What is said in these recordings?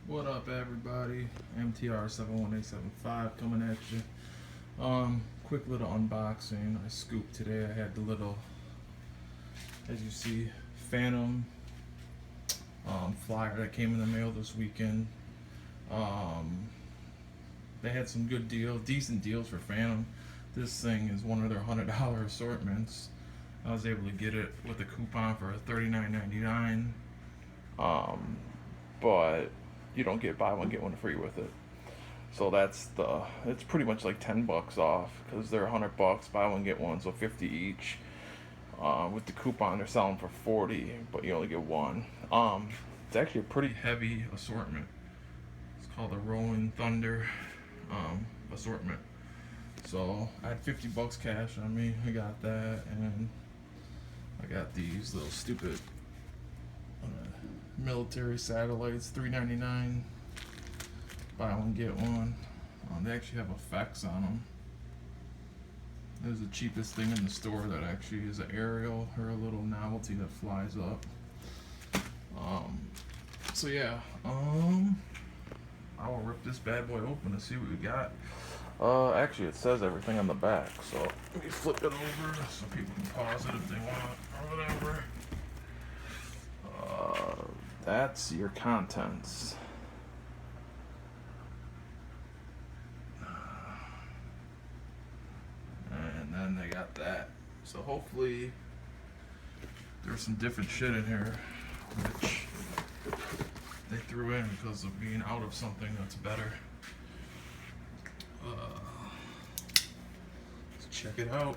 What up, everybody? MTR 71875 coming at you. Quick little unboxing. I scooped today. I had the little, as you see, Phantom flyer that came in the mail this weekend. Um, they had some good deals, decent deals for Phantom. This thing is one of their $100 assortments. I was able to get it with a coupon for $39.99. Um, but you don't get buy one get one free with it. So it's pretty much like $10 off because they're $100, buy one get one, so 50 each. With the coupon, they're selling for 40, but you only get one. It's actually a pretty heavy assortment. It's called the Rolling Thunder assortment. So I had $50 cash on me. I got that, and I got these little stupid military satellites, $3.99. Buy one get one. They actually have effects on them. It was the cheapest thing in the store that actually is an aerial or a little novelty that flies up. So yeah, I will rip this bad boy open to see what we got. Actually, it says everything on the back, so let me flip it over so people can pause it if they want or whatever. That's your contents. And then they got that. So hopefully there's some different shit in here, which they threw in because of being out of something that's better. Let's check it out.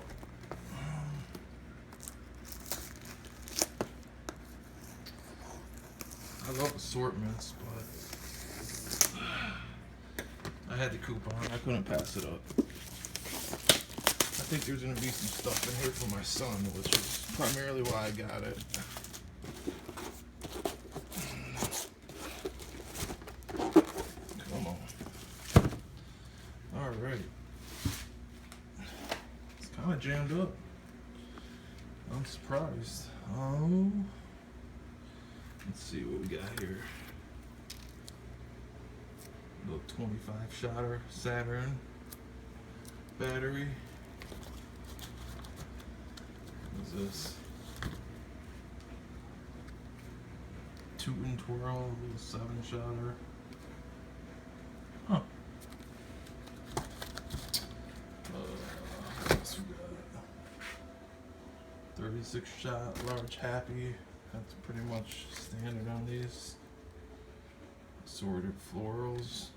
I love assortments, but I had the coupon. I couldn't pass it up. I think there's going to be some stuff in here for my son, which is primarily why I got it. Come on. Alright. It's kind of jammed up. I'm surprised. Let's see what we got here. Little 25 shotter Saturn battery. What's this? Toot and Twirl, little 7 shotter. Huh. What else we got? 36 shot large happy. That's pretty much standard on these. Assorted florals.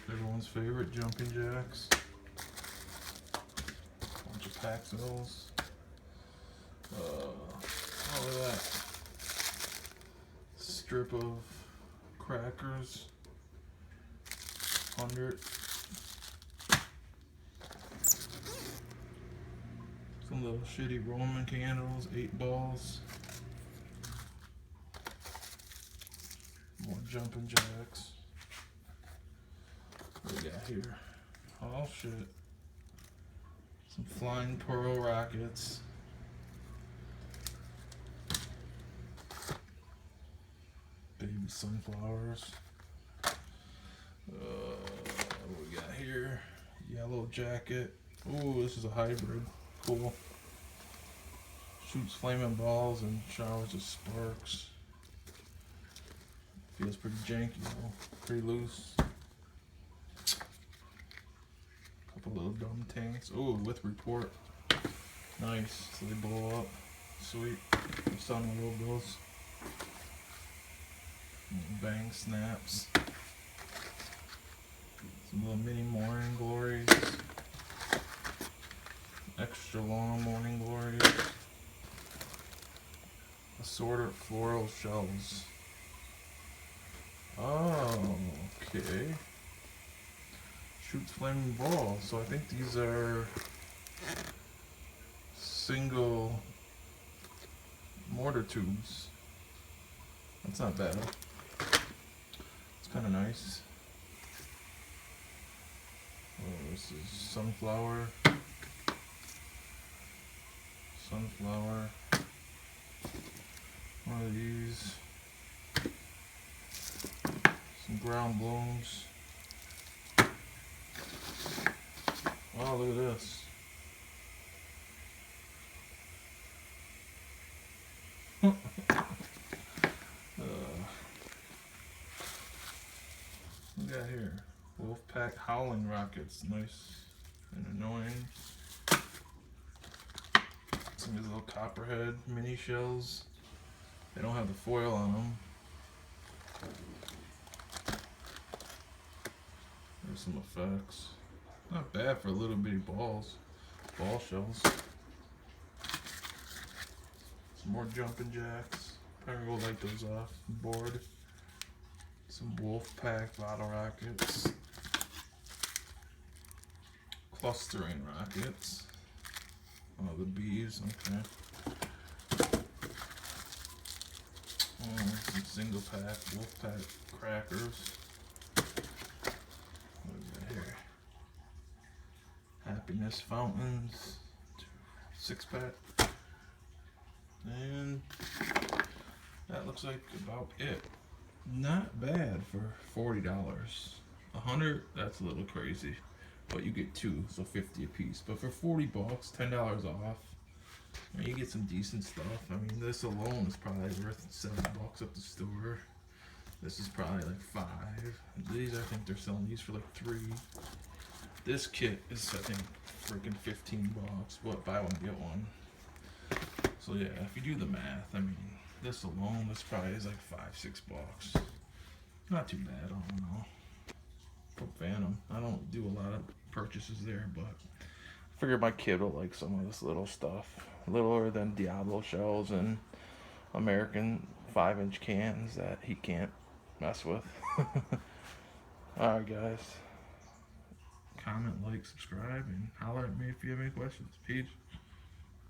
Everyone's favorite jumping jacks. Bunch of Paxils. All of that. Strip of crackers. 100. Some little shitty Roman candles, 8 balls. More jumping jacks. What we got here? Oh shit. Some flying pearl rockets. Baby sunflowers. What we got here? Yellow jacket. Ooh, this is a hybrid. Cool. Shoots flaming balls and showers of sparks. Feels pretty janky though. Pretty loose. Couple little dumb tanks. Ooh, with report. Nice. So they blow up. Sweet. Sun logos. Bang snaps. Some little mini morning glories. Extra long morning glories. Assorted floral shells. Oh, okay. Shoots flaming balls. So I think these are single mortar tubes. That's not bad. It's kind of nice. Oh, this is sunflower. of these. Some ground blooms. Oh, look at this. What we got here? Wolfpack howling rockets. Nice and annoying. Some of these little copperhead mini shells. They don't have the foil on them. There's some effects. Not bad for little bitty balls. Ball shells. Some more jumping jacks. Probably will light those off the board. Some Wolfpack bottle rockets. Clustering rockets. Oh, the bees, okay. Some single pack Wolfpack crackers. What is that here? Happiness fountains. 6-pack. And that looks like about it. Not bad for $40. 100, that's a little crazy. But you get two, so 50 a piece. But for 40 bucks, $10 off, you get some decent stuff. I mean, this alone is probably worth $7 at the store. This is probably like $5. These, I think they're selling these for like $3. This kit is, I think, freaking $15. What, buy one get one. So yeah, if you do the math, I mean, this alone, this probably is like $5-6. Not too bad, I don't know. From Phantom, I don't do a lot of purchases there, but I figured my kid will like some of this little stuff. Littler than Diablo shells and American 5-inch cans that he can't mess with. Alright guys, comment, like, subscribe, and holler at me if you have any questions. Peace.